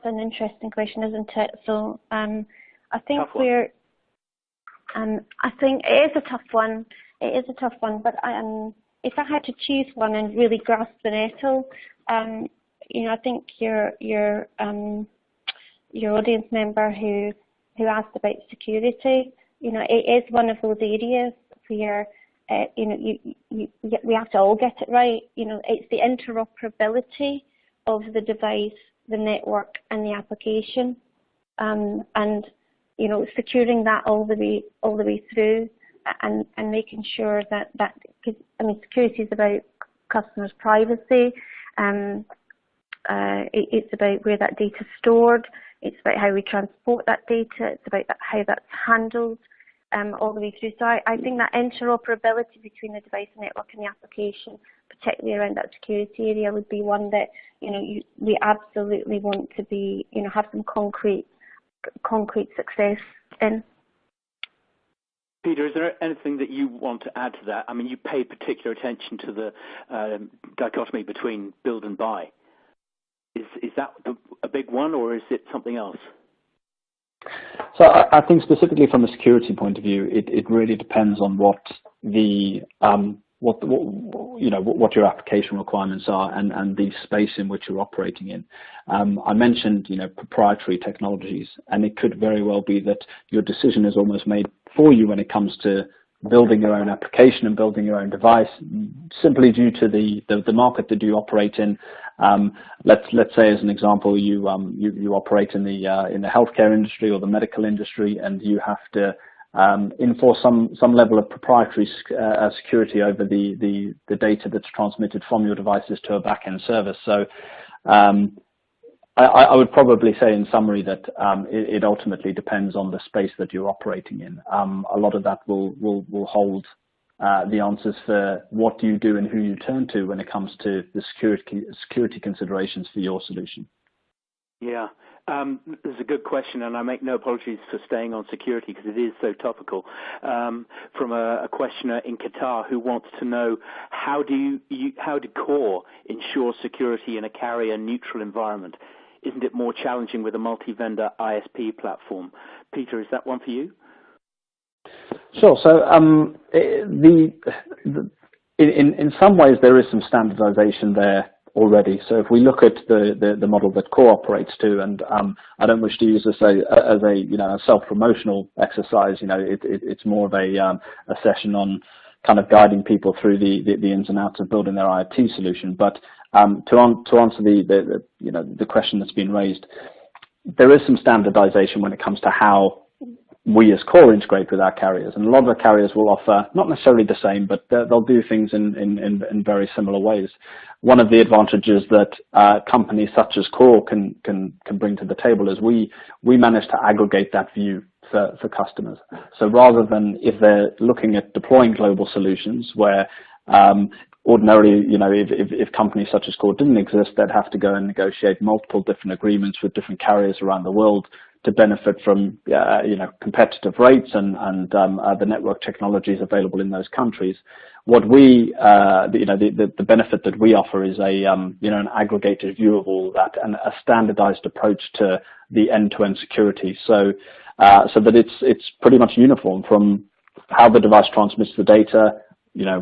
an interesting question, isn't it? So I think I think it is a tough one. It is a tough one, but if I had to choose one and really grasp the nettle, I think your audience member who asked about security, it is one of those areas where we have to all get it right. It's the interoperability of the device, the network, and the application, and securing that all the way through, and making sure that because security is about customers' privacy. It's about where that data is stored. It's about how we transport that data. It's about how that's handled all the way through. So I think that interoperability between the device, the network, and the application, particularly around that security area, would be one that we absolutely want to be have some concrete success in. Peter, is there anything that you want to add to that? I mean, you pay particular attention to the dichotomy between build and buy. Is that a big one, or is it something else? So I think specifically from a security point of view, it really depends on what the what your application requirements are and the space in which you're operating in. I mentioned proprietary technologies, and it could very well be that your decision is almost made for you when it comes to building your own application and building your own device, simply due to the market that you operate in. Let's say, as an example, you operate in the healthcare industry or the medical industry, and you have to enforce some level of proprietary security over the data that's transmitted from your devices to a back-end service. So I would probably say, in summary, that it ultimately depends on the space that you're operating in. A lot of that will hold the answers for what do you do and who you turn to when it comes to the security considerations for your solution. Yeah, this is a good question, and I make no apologies for staying on security because it is so topical. From a questioner in Qatar who wants to know how do Core ensure security in a carrier-neutral environment? Isn't it more challenging with a multi-vendor ISP platform? Peter, is that one for you? Sure. So in some ways there is some standardization there already. So if we look at the model that Core operates to, and I don't wish to use this as a self-promotional exercise. It's more of a session on kind of guiding people through the ins and outs of building their IoT solution. But to answer the question that's been raised, there is some standardization when it comes to how we as Core integrate with our carriers, and a lot of the carriers will offer not necessarily the same, but they'll do things in very similar ways. One of the advantages that companies such as Core can bring to the table is we manage to aggregate that view for customers. So rather than if they're looking at deploying global solutions where ordinarily, if companies such as Core didn't exist, they'd have to go and negotiate multiple different agreements with different carriers around the world to benefit from competitive rates and the network technologies available in those countries. What the benefit that we offer is an aggregated view of all that and a standardized approach to the end-to-end security, so that it's pretty much uniform from how the device transmits the data,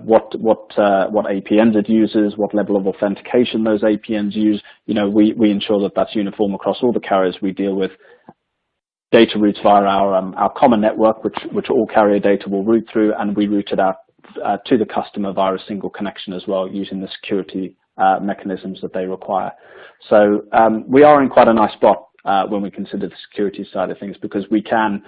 what APNs it uses, what level of authentication those APNs use. We ensure that that's uniform across all the carriers we deal with. Data routes via our common network, which all carrier data will route through, and we route it out to the customer via a single connection as well, using the security mechanisms that they require. So we are in quite a nice spot when we consider the security side of things, because we can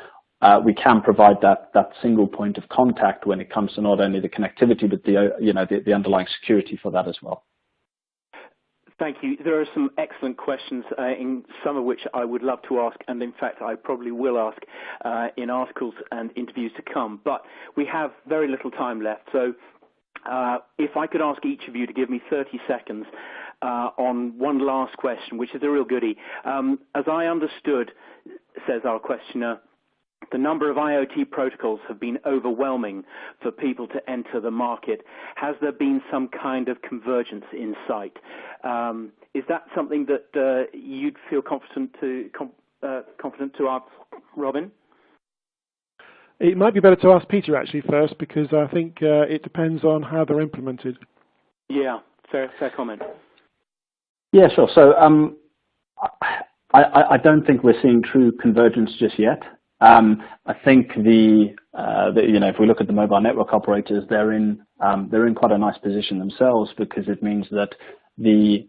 provide that single point of contact when it comes to not only the connectivity but the underlying security for that as well. Thank you. There are some excellent questions, in some of which I would love to ask, and in fact I probably will ask in articles and interviews to come. But we have very little time left, so if I could ask each of you to give me 30 seconds on one last question, which is a real goodie. As I understood, says our questioner, The number of IoT protocols have been overwhelming for people to enter the market. Has there been some kind of convergence in sight? Is that something that you'd feel confident to ask, Robin? It might be better to ask Peter actually first, because I think it depends on how they're implemented. Yeah, fair comment. Yeah, sure. So I don't think we're seeing true convergence just yet. I think if we look at the mobile network operators, they're in quite a nice position themselves, because it means that the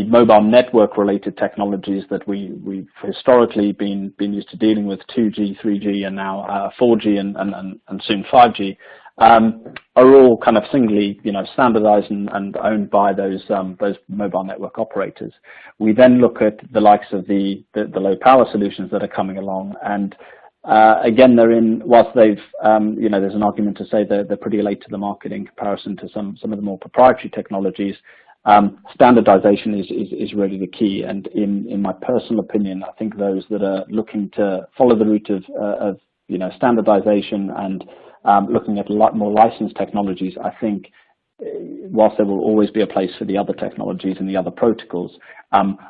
mobile network related technologies that we've historically been used to dealing with, 2G, 3G, and now 4G and soon 5G, are all kind of singly standardized and owned by those mobile network operators. We then look at the likes of the low power solutions that are coming along, and again, whilst they've there's an argument to say they're pretty late to the market in comparison to some of the more proprietary technologies. Standardization is really the key, and in my personal opinion, I think those that are looking to follow the route of standardization and looking at a lot more licensed technologies, I think whilst there will always be a place for the other technologies and the other protocols,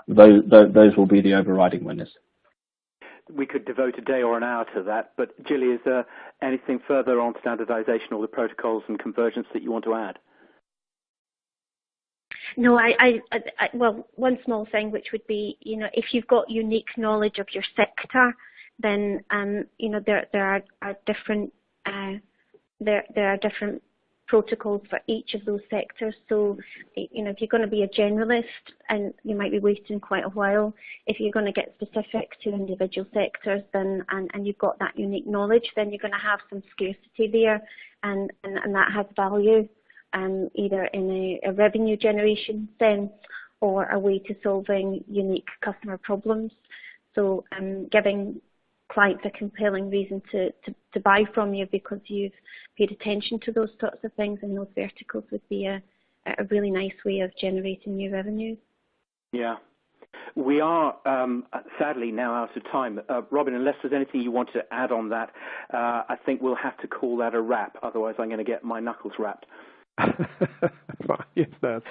those will be the overriding winners. We could devote a day or an hour to that, but Gilly, is there anything further on standardization or the protocols and convergence that you want to add? No, well, one small thing, which would be, if you've got unique knowledge of your sector, then there are different protocols for each of those sectors. So, if you're going to be a generalist, and you might be waiting quite a while, if you're going to get specific to individual sectors, then and you've got that unique knowledge, then you're going to have some scarcity there, and that has value, either in a revenue generation sense or a way to solving unique customer problems. So, giving clients a compelling reason to buy from you because you've paid attention to those sorts of things and those verticals would be a really nice way of generating new revenues. Yeah. We are sadly now out of time. Robin, unless there's anything you want to add on that, I think we'll have to call that a wrap. Otherwise, I'm going to get my knuckles wrapped. Yes, that's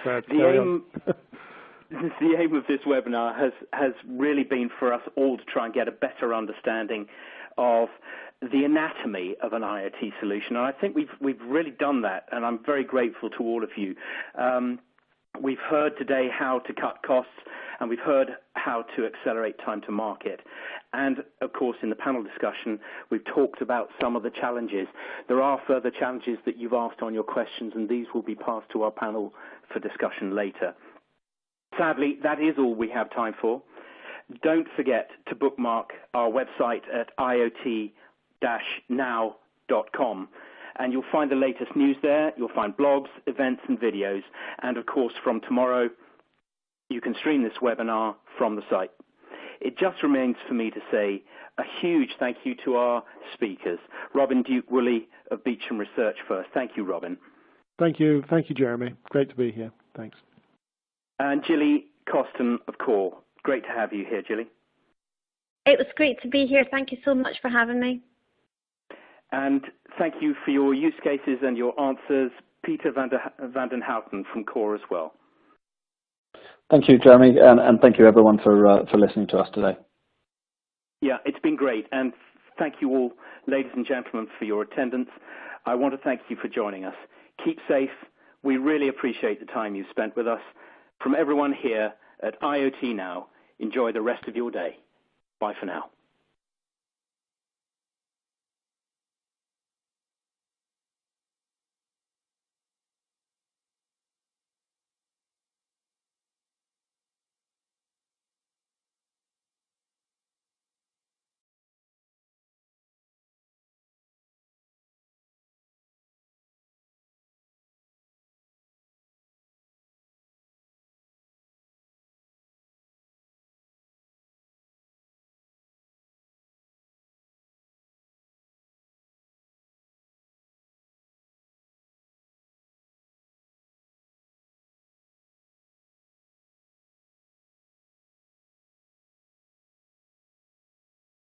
the aim of this webinar has really been for us all to try and get a better understanding of the anatomy of an IoT solution, and I think we've really done that, and I'm very grateful to all of you. We've heard today how to cut costs, and we've heard how to accelerate time to market. And, of course, in the panel discussion, we've talked about some of the challenges. There are further challenges that you've asked on your questions, and these will be passed to our panel for discussion later. Sadly, that is all we have time for. Don't forget to bookmark our website at iot-now.com. And you'll find the latest news there. You'll find blogs, events, and videos. And, of course, from tomorrow, you can stream this webinar from the site. It just remains for me to say a huge thank you to our speakers. Robin Duke-Woolley of Beecham Research first. Thank you, Robin. Thank you, Jeremy. Great to be here. Thanks. And Gilly Coston of Core. Great to have you here, Gilly. It was great to be here. Thank you so much for having me. And thank you for your use cases and your answers, Peter van den Houten from Core as well. Thank you, Jeremy, and thank you everyone for listening to us today. Yeah, it's been great, and thank you all, ladies and gentlemen, for your attendance. I want to thank you for joining us. Keep safe. We really appreciate the time you've spent with us. From everyone here at IoT Now, enjoy the rest of your day. Bye for now.